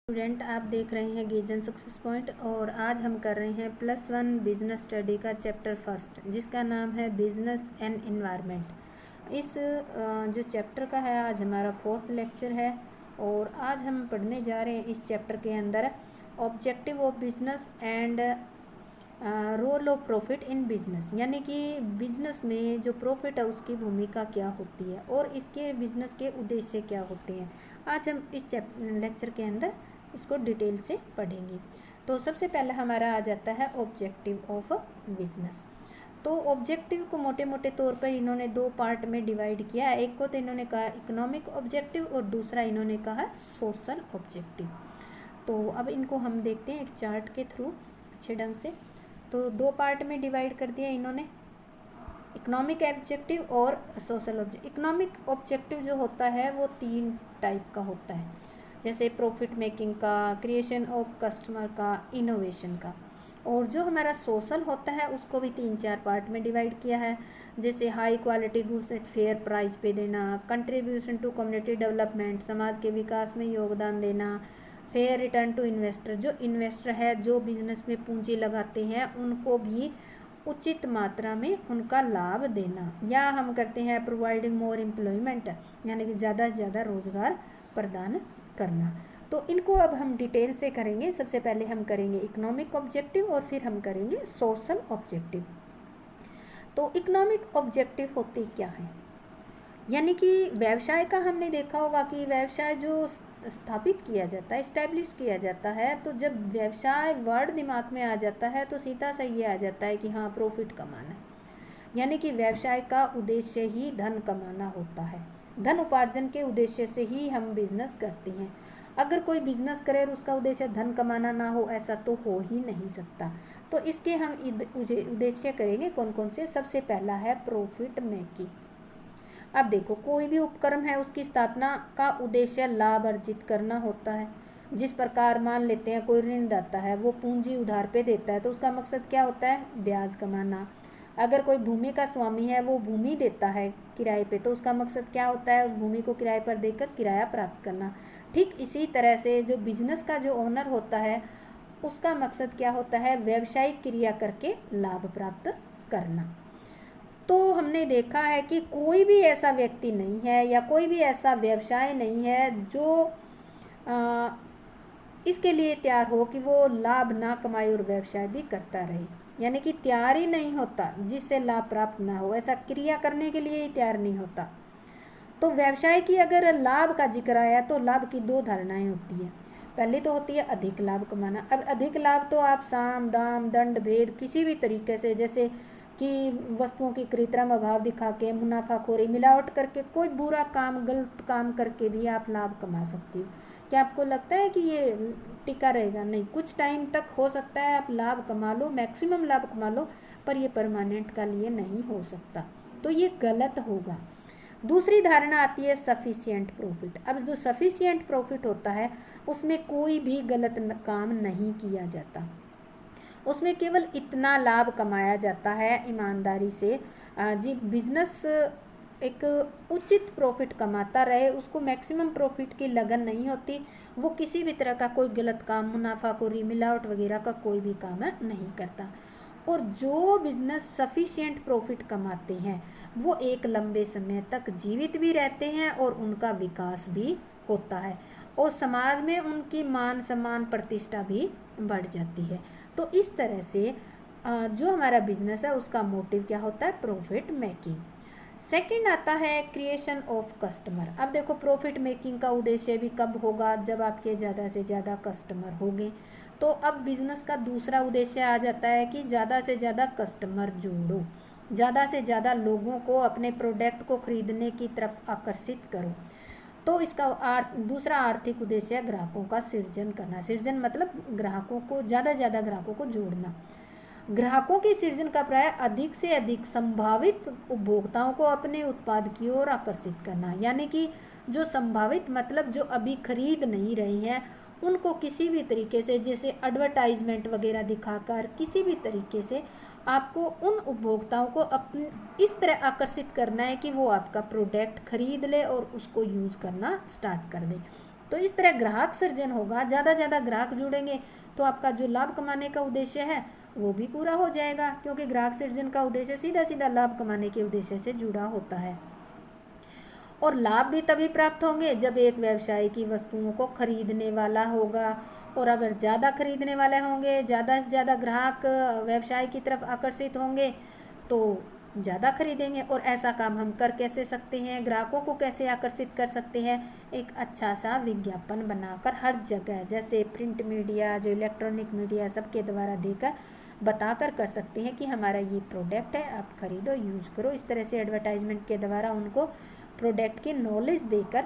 Student, आप देख रहे हैं गेजन सक्सेस पॉइंट और आज हम कर रहे हैं +1 बिजनेस स्टडी का चैप्टर फर्स्ट, जिसका नाम है बिजनेस एंड एनवायरनमेंट। इस जो चैप्टर का है आज हमारा 4th लेक्चर है और आज हम पढ़ने जा रहे हैं इस चैप्टर के अंदर objective of business and role of profit in business, यानी कि बिजनेस में जो प्रॉफिट है उसकी भूमिका क्या होती है और इसके बिजनेस के उद्देश्य क्या होते हैं। आज हम इस लेक्चर के अंदर इसको डिटेल से पढ़ेंगे। तो सबसे पहले हमारा आ जाता है ऑब्जेक्टिव ऑफ बिजनेस। तो ऑब्जेक्टिव को मोटे मोटे तौर पर इन्होंने दो पार्ट में डिवाइड किया है। एक को तो इन्होंने कहा इकोनॉमिक ऑब्जेक्टिव और दूसरा इन्होंने कहा सोशल ऑब्जेक्टिव। तो अब इनको हम देखते हैं एक चार्ट के थ्रू अच्छे ढंग से। तो दो पार्ट में डिवाइड कर दिया इन्होंने, इकोनॉमिक ऑब्जेक्टिव और सोशल ऑब्जेक्टिव। इकोनॉमिक ऑब्जेक्टिव जो होता है वो 3 टाइप का होता है, जैसे प्रॉफिट मेकिंग का, क्रिएशन ऑफ कस्टमर का, इनोवेशन का। और जो हमारा सोशल होता है उसको भी 3-4 पार्ट में डिवाइड किया है, जैसे high quality goods at fair price पे देना, कंट्रीब्यूशन टू कम्युनिटी डेवलपमेंट, समाज के विकास में योगदान देना, फेयर रिटर्न टू इन्वेस्टर, जो इन्वेस्टर है जो बिजनेस में पूंजी लगाते हैं उनको भी उचित मात्रा में उनका लाभ देना, या हम करते हैं प्रोवाइडिंग मोर एम्प्लॉयमेंट, यानी कि ज़्यादा से ज़्यादा रोजगार प्रदान करना। तो इनको अब हम डिटेल से करेंगे। सबसे पहले हम करेंगे इकोनॉमिक ऑब्जेक्टिव और फिर हम करेंगे सोशल ऑब्जेक्टिव। तो इकोनॉमिक ऑब्जेक्टिव होते क्या है, यानी कि व्यवसाय का हमने देखा होगा कि व्यवसाय जो स्थापित किया जाता है, इस्टेब्लिश किया जाता है, तो जब व्यवसाय वर्ड दिमाग में आ जाता है तो सीधा सा ये आ जाता है कि हाँ प्रॉफिट कमाना है, यानी कि व्यवसाय का उद्देश्य ही धन कमाना होता है। धन उपार्जन के उद्देश्य से ही हम बिजनेस करते हैं। अगर कोई बिजनेस करे और उसका उद्देश्य धन कमाना ना हो, ऐसा तो हो ही नहीं सकता। तो इसके हम उद्देश्य करेंगे कौन कौन से। सबसे पहला है प्रॉफिट मेकिंग। अब देखो, कोई भी उपक्रम है उसकी स्थापना का उद्देश्य लाभ अर्जित करना होता है। जिस प्रकार मान लेते हैं कोई ऋणदाता है, वो पूंजी उधार पे देता है तो उसका मकसद क्या होता है, ब्याज कमाना। अगर कोई भूमि का स्वामी है वो भूमि देता है किराए पे, तो उसका मकसद क्या होता है, उस भूमि को किराए पर देकर किराया प्राप्त करना। ठीक इसी तरह से जो बिजनेस का जो ओनर होता है उसका मकसद क्या होता है, व्यावसायिक क्रिया करके लाभ प्राप्त करना। तो हमने देखा है कि कोई भी ऐसा व्यक्ति नहीं है या कोई भी ऐसा व्यवसाय नहीं है जो इसके लिए तैयार हो कि वो लाभ ना कमाए और व्यवसाय भी करता रहे, यानी कि तैयार ही नहीं होता जिससे लाभ प्राप्त ना हो, ऐसा क्रिया करने के लिए ही तैयार नहीं होता। तो व्यवसाय की अगर लाभ का जिक्र आया तो लाभ की 2 धारणाएं होती है। पहली तो होती है अधिक लाभ कमाना। अब अधिक लाभ तो आप साम दाम दंड भेद किसी भी तरीके से, जैसे कि वस्तुओं की कृत्रिम अभाव दिखा के, मुनाफाखोरी, मिलावट करके, कोई बुरा काम गलत काम करके भी आप लाभ कमा सकती हो। क्या आपको लगता है कि ये टिका रहेगा? नहीं, कुछ टाइम तक हो सकता है आप लाभ कमा लो, मैक्सिमम लाभ कमा लो, पर ये परमानेंट का लिए नहीं हो सकता, तो ये गलत होगा। दूसरी धारणा आती है सफिशिएंट प्रॉफिट। अब जो सफिशिएंट प्रॉफिट होता है उसमें कोई भी गलत काम नहीं किया जाता, उसमें केवल इतना लाभ कमाया जाता है ईमानदारी से। जी बिजनेस एक उचित प्रॉफिट कमाता रहे, उसको मैक्सिमम प्रॉफिट की लगन नहीं होती, वो किसी भी तरह का कोई गलत काम, मुनाफाखोरी, मिलावट वगैरह का कोई भी काम नहीं करता। और जो बिजनेस सफिशिएंट प्रॉफिट कमाते हैं वो एक लंबे समय तक जीवित भी रहते हैं और उनका विकास भी होता है और समाज में उनकी मान सम्मान प्रतिष्ठा भी बढ़ जाती है। तो इस तरह से जो हमारा बिजनेस है उसका मोटिव क्या होता है, प्रॉफिट मेकिंग। सेकंड आता है क्रिएशन ऑफ कस्टमर। अब देखो, प्रॉफिट मेकिंग का उद्देश्य भी कब होगा, जब आपके ज़्यादा से ज़्यादा कस्टमर होंगे। तो अब बिजनेस का दूसरा उद्देश्य आ जाता है कि ज़्यादा से ज़्यादा कस्टमर जोड़ो, ज़्यादा से ज़्यादा लोगों को अपने प्रोडक्ट को खरीदने की तरफ आकर्षित करो। तो इसका दूसरा आर्थिक उद्देश्य है ग्राहकों का सृजन करना। सृजन मतलब ग्राहकों को, ज़्यादा से ज़्यादा ग्राहकों को जोड़ना। ग्राहकों के सृजन का प्राय अधिक से अधिक संभावित उपभोक्ताओं को अपने उत्पाद की ओर आकर्षित करना, यानी कि जो संभावित मतलब जो अभी खरीद नहीं रहे हैं उनको किसी भी तरीके से, जैसे एडवर्टाइजमेंट वगैरह दिखाकर, किसी भी तरीके से आपको उन उपभोक्ताओं को अपने इस तरह आकर्षित करना है कि वो आपका प्रोडक्ट खरीद ले और उसको यूज़ करना स्टार्ट कर दे। तो इस तरह ग्राहक सृजन होगा, ज़्यादा ज़्यादा ग्राहक जुड़ेंगे तो आपका जो लाभ कमाने का उद्देश्य है वो भी पूरा हो जाएगा, क्योंकि ग्राहक सृजन का उद्देश्य सीधा सीधा लाभ कमाने के उद्देश्य से जुड़ा होता है। और लाभ भी तभी प्राप्त होंगे जब एक व्यवसाय की वस्तुओं को खरीदने वाला होगा, और अगर ज़्यादा खरीदने वाले होंगे, ज़्यादा से ज़्यादा ग्राहक व्यवसाय की तरफ आकर्षित होंगे तो ज़्यादा खरीदेंगे। और ऐसा काम हम कर कैसे सकते हैं, ग्राहकों को कैसे आकर्षित कर सकते हैं, एक अच्छा सा विज्ञापन बनाकर हर जगह, जैसे प्रिंट मीडिया, जो इलेक्ट्रॉनिक मीडिया, सबके द्वारा देकर बताकर कर सकते हैं कि हमारा ये प्रोडक्ट है, आप खरीदो, यूज करो। इस तरह से एडवर्टाइजमेंट के द्वारा उनको प्रोडक्ट की नॉलेज देकर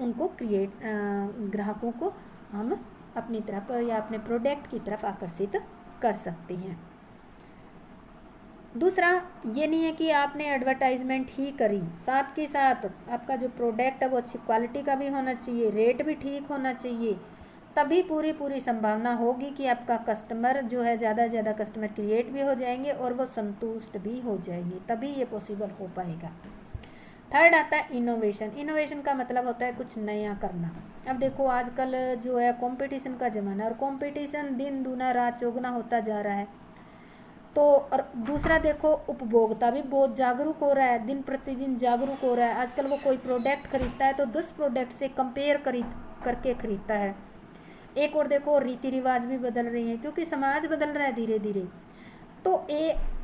उनको ग्राहकों को हम अपनी तरफ या अपने प्रोडक्ट की तरफ आकर्षित कर सकते हैं। दूसरा, ये नहीं है कि आपने एडवर्टाइजमेंट ही करी, साथ के साथ आपका जो प्रोडक्ट है वो अच्छी क्वालिटी का भी होना चाहिए, रेट भी ठीक होना चाहिए, तभी पूरी संभावना होगी कि आपका कस्टमर जो है, ज़्यादा से ज़्यादा कस्टमर क्रिएट भी हो जाएंगे और वो संतुष्ट भी हो जाएंगे, तभी ये पॉसिबल हो पाएगा। थर्ड आता है इनोवेशन। इनोवेशन का मतलब होता है कुछ नया करना। अब देखो आजकल जो है कंपटीशन का ज़माना है, और कंपटीशन दिन दूना रात चौगुना होता जा रहा है। तो और दूसरा देखो, उपभोक्ता भी बहुत जागरूक हो रहा है, दिन प्रतिदिन जागरूक हो रहा है। आजकल वो कोई प्रोडक्ट खरीदता है तो 10 प्रोडक्ट से कंपेयर करके खरीदता है। एक और देखो, रीति रिवाज भी बदल रही हैं, क्योंकि समाज बदल रहा है धीरे धीरे। तो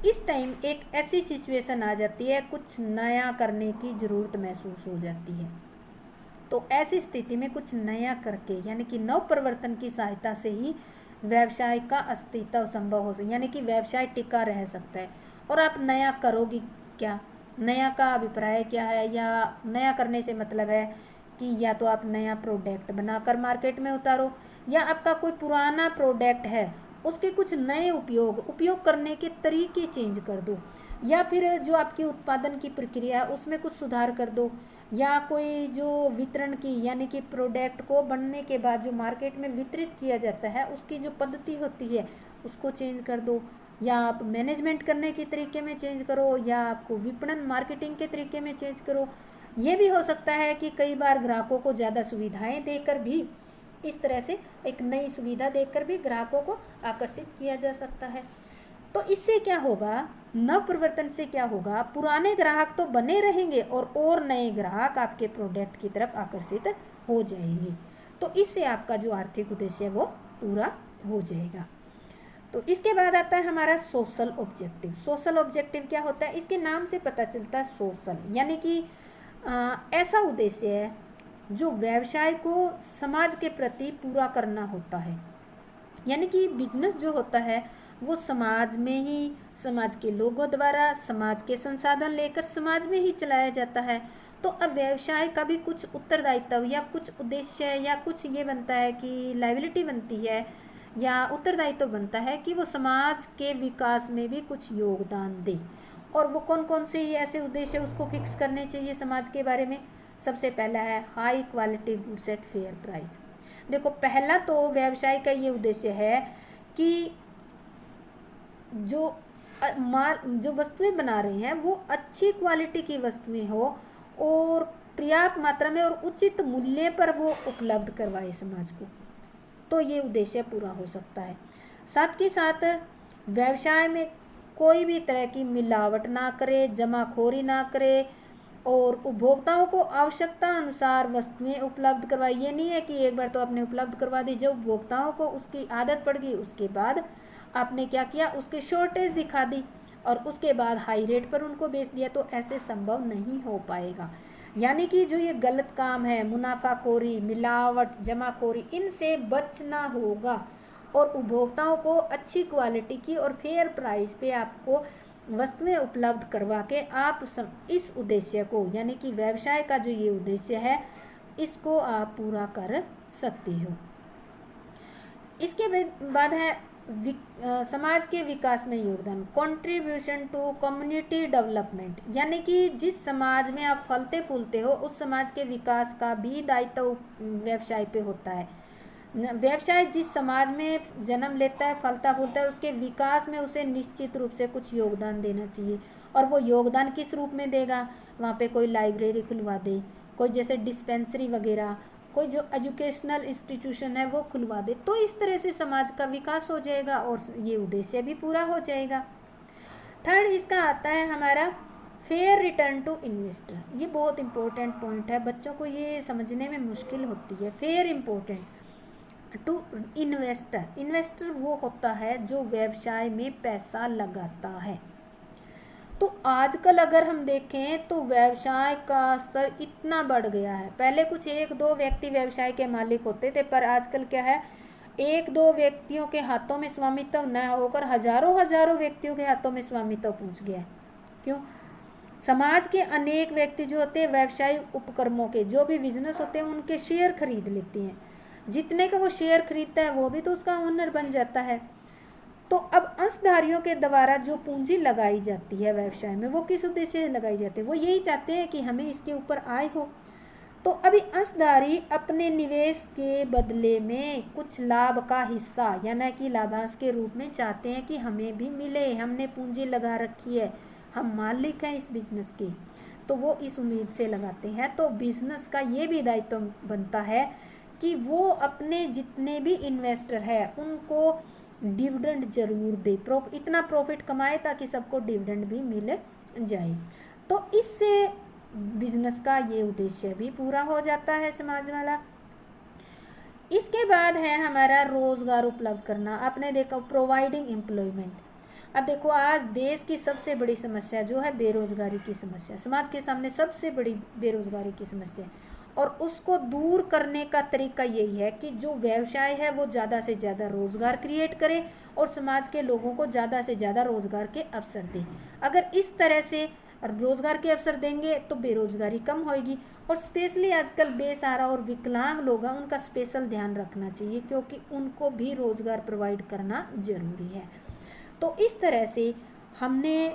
इस टाइम एक ऐसी सिचुएशन आ जाती है, कुछ नया करने की ज़रूरत महसूस हो जाती है। तो ऐसी स्थिति में कुछ नया करके, यानी कि नव परिवर्तन की सहायता से ही व्यवसाय का अस्तित्व संभव हो सकता है, यानी कि व्यवसाय टिका रह सकता है। और आप नया करोगी क्या, नया का अभिप्राय क्या है, या नया करने से मतलब है कि या तो आप नया प्रोडक्ट बनाकर मार्केट में उतारो, या आपका कोई पुराना प्रोडक्ट है उसके कुछ नए उपयोग करने के तरीके चेंज कर दो, या फिर जो आपकी उत्पादन की प्रक्रिया है उसमें कुछ सुधार कर दो, या कोई जो वितरण की, यानी कि प्रोडक्ट को बनने के बाद जो मार्केट में वितरित किया जाता है उसकी जो पद्धति होती है उसको चेंज कर दो, या आप मैनेजमेंट करने के तरीके में चेंज करो, या आपको विपणन मार्केटिंग के तरीके में चेंज करो। ये भी हो सकता है कि कई बार ग्राहकों को ज़्यादा सुविधाएं देकर भी, इस तरह से एक नई सुविधा देकर भी ग्राहकों को आकर्षित किया जा सकता है। तो इससे क्या होगा, नव परिवर्तन से क्या होगा, पुराने ग्राहक तो बने रहेंगे और नए ग्राहक आपके प्रोडक्ट की तरफ आकर्षित हो जाएंगे। तो इससे आपका जो आर्थिक उद्देश्य है वो पूरा हो जाएगा। तो इसके बाद आता है हमारा सोशल ऑब्जेक्टिव। सोशल ऑब्जेक्टिव क्या होता है, इसके नाम से पता चलता है सोशल, यानी कि ऐसा उद्देश्य है जो व्यवसाय को समाज के प्रति पूरा करना होता है। यानी कि बिजनेस जो होता है वो समाज में ही, समाज के लोगों द्वारा, समाज के संसाधन लेकर समाज में ही चलाया जाता है। तो अब व्यवसाय का भी कुछ उत्तरदायित्व या कुछ उद्देश्य या कुछ ये बनता है कि लायबिलिटी बनती है या उत्तरदायित्व बनता है कि वो समाज के विकास में भी कुछ योगदान दे। और वो कौन कौन से ये ऐसे उद्देश्य उसको फिक्स करने चाहिए समाज के बारे में। सबसे पहला है high quality goods at fair price. देखो पहला तो व्यवसाय का ये उद्देश्य है कि जो वस्तुएं बना रहे हैं वो अच्छी क्वालिटी की वस्तुएं हो और पर्याप्त मात्रा में और उचित मूल्य पर वो उपलब्ध करवाए समाज को, तो ये उद्देश्य पूरा हो सकता है। साथ के साथ व्यवसाय में कोई भी तरह की मिलावट ना करे, जमाखोरी ना करे और उपभोक्ताओं को आवश्यकता अनुसार वस्तुएं उपलब्ध करवाए। ये नहीं है कि एक बार तो आपने उपलब्ध करवा दी, जब उपभोक्ताओं को उसकी आदत पड़ गई उसके बाद आपने क्या किया, उसके शॉर्टेज दिखा दी और उसके बाद हाई रेट पर उनको बेच दिया, तो ऐसे संभव नहीं हो पाएगा। यानी कि जो ये गलत काम है, मुनाफाखोरी, मिलावट, जमाखोरी, इनसे बचना होगा और उपभोक्ताओं को अच्छी क्वालिटी की और फेयर प्राइस पे आपको वस्तुएं उपलब्ध करवा के आप इस उद्देश्य को, यानी कि व्यवसाय का जो ये उद्देश्य है, इसको आप पूरा कर सकते हो। इसके बाद है समाज के विकास में योगदान, कंट्रीब्यूशन टू कम्युनिटी डेवलपमेंट। यानी कि जिस समाज में आप फलते फूलते हो उस समाज के विकास का भी दायित्व व्यवसाय पे होता है। व्यवसाय जिस समाज में जन्म लेता है, फलता फूलता है, उसके विकास में उसे निश्चित रूप से कुछ योगदान देना चाहिए। और वो योगदान किस रूप में देगा, वहाँ पे कोई लाइब्रेरी खुलवा दे, कोई जैसे डिस्पेंसरी वगैरह, कोई जो एजुकेशनल इंस्टीट्यूशन है वो खुलवा दे, तो इस तरह से समाज का विकास हो जाएगा और ये उद्देश्य भी पूरा हो जाएगा। थर्ड इसका आता है हमारा फेयर रिटर्न टू इन्वेस्टर। ये बहुत इंपॉर्टेंट पॉइंट है, बच्चों को ये समझने में मुश्किल होती है। Fair important to investor. Investor वो होता है जो व्यवसाय में पैसा लगाता है। तो आजकल अगर हम देखें तो व्यवसाय का स्तर इतना बढ़ गया है। पहले कुछ एक दो व्यक्ति व्यवसाय के मालिक होते थे, पर आजकल क्या है, एक दो व्यक्तियों के हाथों में स्वामित्व न होकर हजारों हजारों व्यक्तियों के हाथों में स्वामित्व पहुंच गया है। क्यों? समाज के अनेक व्यक्ति जो होते हैं व्यवसायी उपक्रमों के, जो भी बिजनेस होते हैं उनके शेयर खरीद लेते हैं। जितने का वो शेयर खरीदता है वो भी तो उसका ओनर बन जाता है। तो अब अंशधारियों के द्वारा जो पूंजी लगाई जाती है व्यवसाय में, वो किस उद्देश्य से लगाई जाती है? वो यही चाहते हैं कि हमें इसके ऊपर आय हो। तो अभी अंशधारी अपने निवेश के बदले में कुछ लाभ का हिस्सा यानी कि लाभांश के रूप में चाहते हैं कि हमें भी मिले, हमने पूंजी लगा रखी है, हम मालिक हैं इस बिजनेस के, तो वो इस उम्मीद से लगाते हैं। तो बिजनेस का ये भी दायित्व बनता है कि वो अपने जितने भी इन्वेस्टर है उनको डिविडेंड जरूर दे, इतना प्रॉफिट कमाए ताकि सबको डिविडेंड भी मिल जाए। तो इससे बिजनेस का ये उद्देश्य भी पूरा हो जाता है समाज वाला। इसके बाद है हमारा रोजगार उपलब्ध करना। आपने देखा प्रोवाइडिंग एम्प्लॉयमेंट। अब देखो आज देश की सबसे बड़ी समस्या जो है बेरोजगारी की समस्या, समाज के सामने सबसे बड़ी बेरोजगारी की समस्या, और उसको दूर करने का तरीका यही है कि जो व्यवसाय है वो ज़्यादा से ज़्यादा रोजगार क्रिएट करे और समाज के लोगों को ज़्यादा से ज़्यादा रोजगार के अवसर दे। अगर इस तरह से रोजगार के अवसर देंगे तो बेरोजगारी कम होगी। और स्पेशली आजकल बेसहारा और विकलांग लोग हैं, उनका स्पेशल ध्यान रखना चाहिए क्योंकि उनको भी रोजगार प्रोवाइड करना जरूरी है। तो इस तरह से हमने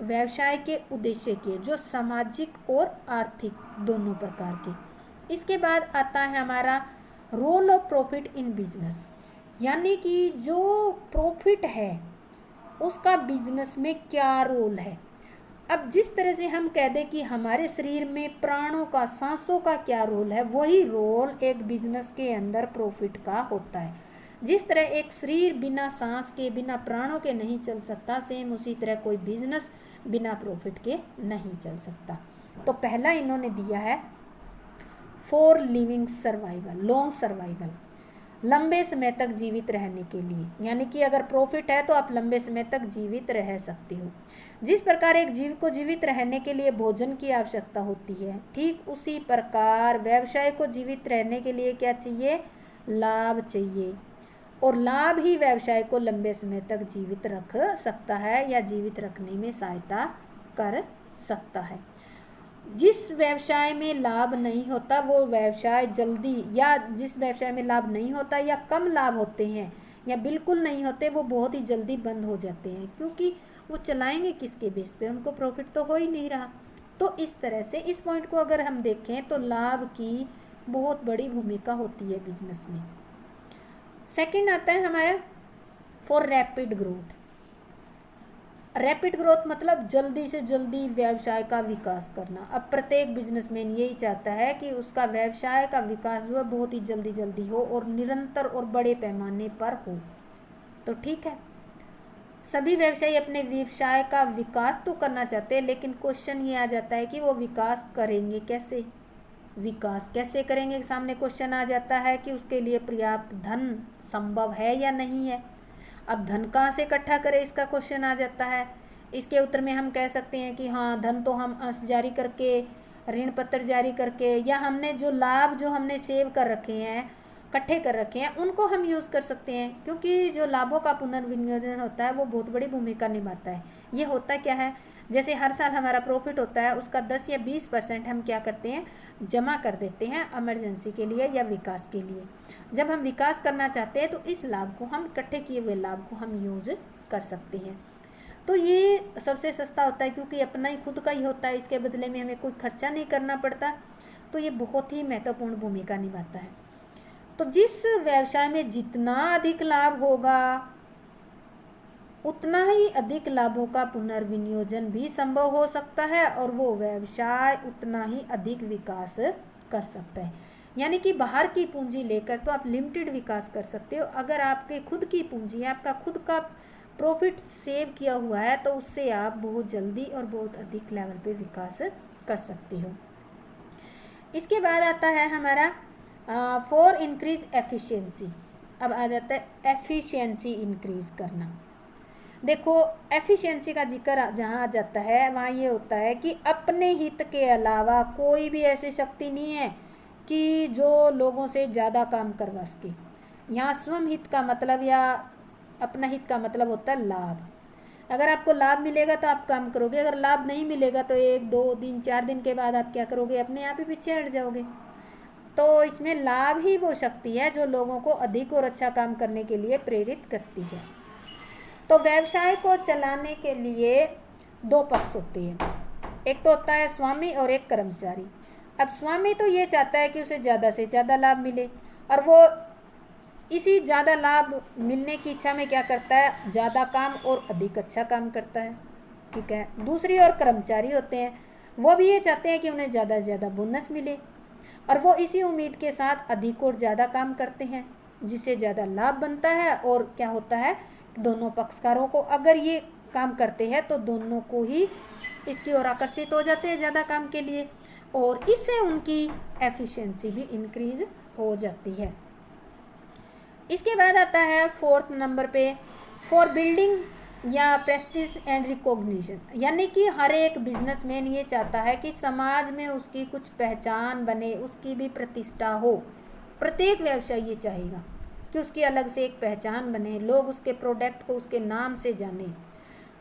व्यवसाय के उद्देश्य किए जो सामाजिक और आर्थिक दोनों प्रकार के। इसके बाद आता है हमारा role of profit in business, यानी कि जो प्रॉफिट है उसका बिजनेस में क्या रोल है। अब जिस तरह से हम कह दें कि हमारे शरीर में प्राणों का, सांसों का क्या रोल है, वही रोल एक बिजनेस के अंदर प्रॉफिट का होता है। जिस तरह एक शरीर बिना सांस के, बिना प्राणों के नहीं चल सकता, सेम उसी तरह कोई बिजनेस बिना प्रॉफिट के नहीं चल सकता। तो पहला इन्होंने दिया है for living survival, long survival, लंबे समय तक जीवित रहने के लिए, यानी कि अगर प्रॉफिट है तो आप लंबे समय तक जीवित रह सकते हो। जिस प्रकार एक जीव को जीवित रहने के लिए भोजन की आवश्यकता होती है, ठीक उसी प्रकार व्यवसाय को जीवित रहने के लिए क्या चाहिए? लाभ चाहिए। और लाभ ही व्यवसाय को लंबे समय तक जीवित रख सकता है या जीवित रखने में सहायता कर सकता है। जिस व्यवसाय में लाभ नहीं होता वो व्यवसाय जल्दी, या जिस व्यवसाय में लाभ नहीं होता या कम लाभ होते हैं या बिल्कुल नहीं होते, वो बहुत ही जल्दी बंद हो जाते हैं, क्योंकि वो चलाएंगे किसके बेस पे? उनको प्रॉफिट तो हो ही नहीं रहा। तो इस तरह से इस पॉइंट को अगर हम देखें तो लाभ की बहुत बड़ी भूमिका होती है बिजनेस में। सेकंड आता है हमारा for rapid growth. Rapid growth मतलब जल्दी से जल्दी व्यवसाय का विकास करना। अब प्रत्येक बिजनेसमैन यही चाहता है कि उसका व्यवसाय का विकास जो है बहुत ही जल्दी जल्दी हो और निरंतर और बड़े पैमाने पर हो। तो ठीक है, सभी व्यवसायी अपने व्यवसाय का विकास तो करना चाहते हैं, लेकिन क्वेश्चन ये आ जाता है कि वो विकास करेंगे कैसे? विकास कैसे करेंगे? सामने क्वेश्चन आ जाता है कि उसके लिए पर्याप्त धन संभव है या नहीं है। अब धन कहाँ से इकट्ठा करें, इसका क्वेश्चन आ जाता है। इसके उत्तर में हम कह सकते हैं कि हाँ, धन तो हम अंश जारी करके, ऋण पत्र जारी करके, या हमने जो लाभ जो हमने सेव कर रखे हैं, इकट्ठे कर रखे हैं, उनको हम यूज़ कर सकते हैं, क्योंकि जो लाभों का पुनर्विनियोजन होता है वो बहुत बड़ी भूमिका निभाता है। ये होता क्या है, जैसे हर साल हमारा प्रॉफिट होता है उसका 10 या 20% हम क्या करते हैं, जमा कर देते हैं इमरजेंसी के लिए या विकास के लिए। जब हम विकास करना चाहते हैं तो इस लाभ को, हम इकट्ठे किए हुए लाभ को हम यूज कर सकते हैं। तो ये सबसे सस्ता होता है क्योंकि अपना ही खुद का ही होता है, इसके बदले में हमें कोई खर्चा नहीं करना पड़ता। तो ये बहुत ही महत्वपूर्ण भूमिका निभाता है। तो जिस व्यवसाय में जितना अधिक लाभ होगा उतना ही अधिक लाभों का पुनर्विनियोजन भी संभव हो सकता है और वो व्यवसाय उतना ही अधिक विकास कर सकता है। यानी कि बाहर की पूंजी लेकर तो आप लिमिटेड विकास कर सकते हो। अगर आपके खुद की पूंजी है, आपका खुद का प्रॉफिट सेव किया हुआ है, तो उससे आप बहुत जल्दी और बहुत अधिक लेवल पे विकास कर सकते हो। इसके बाद आता है हमारा फॉर इंक्रीज एफिशिएंसी। अब आ जाता है एफिशिएंसी इंक्रीज करना। देखो एफिशिएंसी का जिक्र जहाँ आ जाता है वहाँ ये होता है कि अपने हित के अलावा कोई भी ऐसी शक्ति नहीं है कि जो लोगों से ज़्यादा काम करवा सके। यहाँ स्वयं हित का मतलब या अपना हित का मतलब होता है लाभ। अगर आपको लाभ मिलेगा तो आप काम करोगे, अगर लाभ नहीं मिलेगा तो 1-2 दिन 4 दिन के बाद आप क्या करोगे, अपने आप ही पीछे हट जाओगे। तो इसमें लाभ ही वो शक्ति है जो लोगों को अधिक और अच्छा काम करने के लिए प्रेरित करती है। तो व्यवसाय को चलाने के लिए 2 पक्ष होते हैं, एक तो होता है स्वामी और एक कर्मचारी। अब स्वामी तो ये चाहता है कि उसे ज़्यादा से ज़्यादा लाभ मिले, और वो इसी ज़्यादा लाभ मिलने की इच्छा में क्या करता है, ज़्यादा काम और अधिक अच्छा काम करता है। ठीक है। दूसरी ओर कर्मचारी होते हैं, वो भी ये चाहते हैं कि उन्हें ज़्यादा से ज़्यादा बोनस मिले, और वो इसी उम्मीद के साथ अधिक और ज़्यादा काम करते हैं, जिससे ज़्यादा लाभ बनता है। और क्या होता है, दोनों पक्षकारों को अगर ये काम करते हैं तो दोनों को ही इसकी ओर आकर्षित हो जाते हैं ज़्यादा काम के लिए, और इससे उनकी एफिशिएंसी भी इंक्रीज हो जाती है। इसके बाद आता है 4th नंबर पे फॉर बिल्डिंग या प्रेस्टीज एंड रिकॉग्निशन। यानी कि हर एक बिजनेसमैन ये चाहता है कि समाज में उसकी कुछ पहचान बने, उसकी भी प्रतिष्ठा हो। प्रत्येक व्यवसायी ये चाहेगा कि उसकी अलग से एक पहचान बने, लोग उसके प्रोडक्ट को उसके नाम से जाने।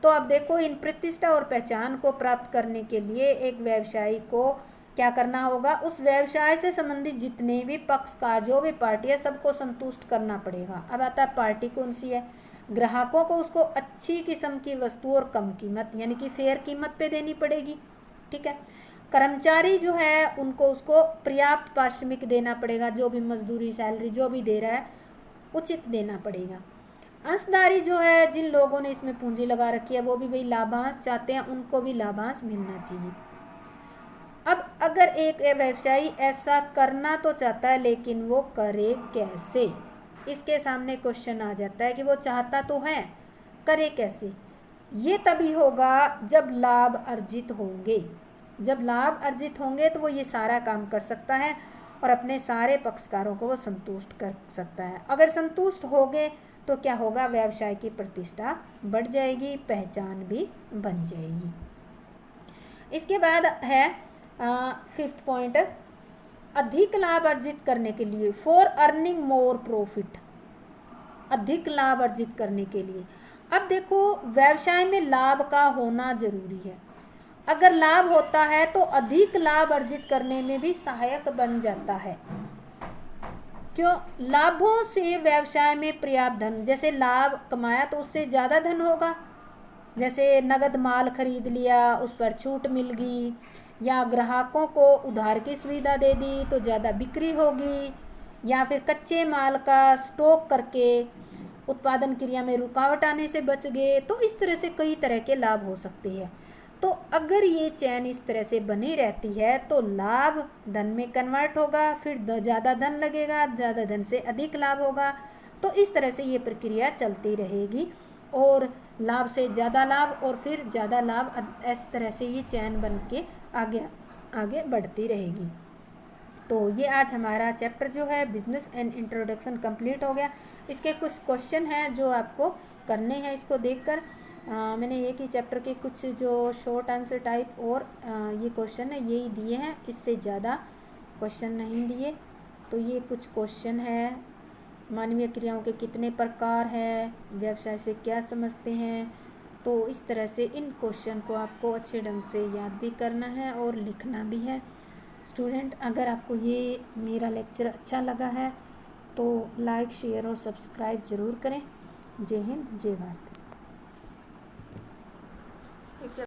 तो अब देखो इन प्रतिष्ठा और पहचान को प्राप्त करने के लिए एक व्यवसायी को क्या करना होगा, उस व्यवसाय से संबंधित जितने भी पक्षकार, जो भी पार्टी है, सबको संतुष्ट करना पड़ेगा। अब आता है पार्टी कौन सी है, ग्राहकों को उसको अच्छी किस्म की वस्तु और कम कीमत यानी कि फेयर कीमत पे देनी पड़ेगी। ठीक है। कर्मचारी जो है उनको उसको पर्याप्त पारिश्रमिक देना पड़ेगा, जो भी मजदूरी सैलरी जो भी दे रहा है उचित देना पड़ेगा। अंशधारी जो है, जिन लोगों ने इसमें पूंजी लगा रखी है वो भी भाई लाभांश चाहते हैं, उनको भी लाभांश मिलना चाहिए। अब अगर एक व्यवसायी ऐसा करना तो चाहता है, लेकिन वो करे कैसे, इसके सामने क्वेश्चन आ जाता है कि वो चाहता तो है, करे कैसे। ये तभी होगा जब लाभ अर्जित होंगे। जब लाभ अर्जित होंगे तो वो ये सारा काम कर सकता है और अपने सारे पक्षकारों को वो संतुष्ट कर सकता है। अगर संतुष्ट हो गए तो क्या होगा, व्यवसाय की प्रतिष्ठा बढ़ जाएगी, पहचान भी बन जाएगी। इसके बाद है 5th पॉइंट, अधिक लाभ अर्जित करने के लिए, फॉर अर्निंग मोर प्रॉफिट। अधिक लाभ अर्जित करने के लिए, अब देखो व्यवसाय में लाभ का होना जरूरी है। अगर लाभ होता है तो अधिक लाभ अर्जित करने में भी सहायक बन जाता है। क्यों, लाभों से व्यवसाय में पर्याप्त धन, जैसे लाभ कमाया तो उससे ज़्यादा धन होगा, जैसे नगद माल खरीद लिया उस पर छूट मिल गई, या ग्राहकों को उधार की सुविधा दे दी तो ज़्यादा बिक्री होगी, या फिर कच्चे माल का स्टॉक करके उत्पादन क्रिया में रुकावट आने से बच गए। तो इस तरह से कई तरह के लाभ हो सकते हैं। तो अगर ये चैन इस तरह से बनी रहती है तो लाभ धन में कन्वर्ट होगा, फिर ज़्यादा धन लगेगा, ज़्यादा धन से अधिक लाभ होगा। तो इस तरह से ये प्रक्रिया चलती रहेगी और लाभ से ज़्यादा लाभ और फिर ज़्यादा लाभ, इस तरह से ये चैन बन के आगे आगे बढ़ती रहेगी। तो ये आज हमारा चैप्टर जो है बिजनेस एंड इंट्रोडक्शन कंप्लीट हो गया। इसके कुछ क्वेश्चन हैं जो आपको करने हैं, इसको देखकर मैंने एक ही चैप्टर के कुछ जो शॉर्ट आंसर टाइप और ये क्वेश्चन है यही दिए हैं, इससे ज़्यादा क्वेश्चन नहीं दिए। तो ये कुछ क्वेश्चन है, मानवीय क्रियाओं के कितने प्रकार हैं, व्यवसाय से क्या समझते हैं। तो इस तरह से इन क्वेश्चन को आपको अच्छे ढंग से याद भी करना है और लिखना भी है। स्टूडेंट, अगर आपको ये मेरा लेक्चर अच्छा लगा है तो लाइक शेयर और सब्सक्राइब ज़रूर करें। जय हिंद, जय भारत।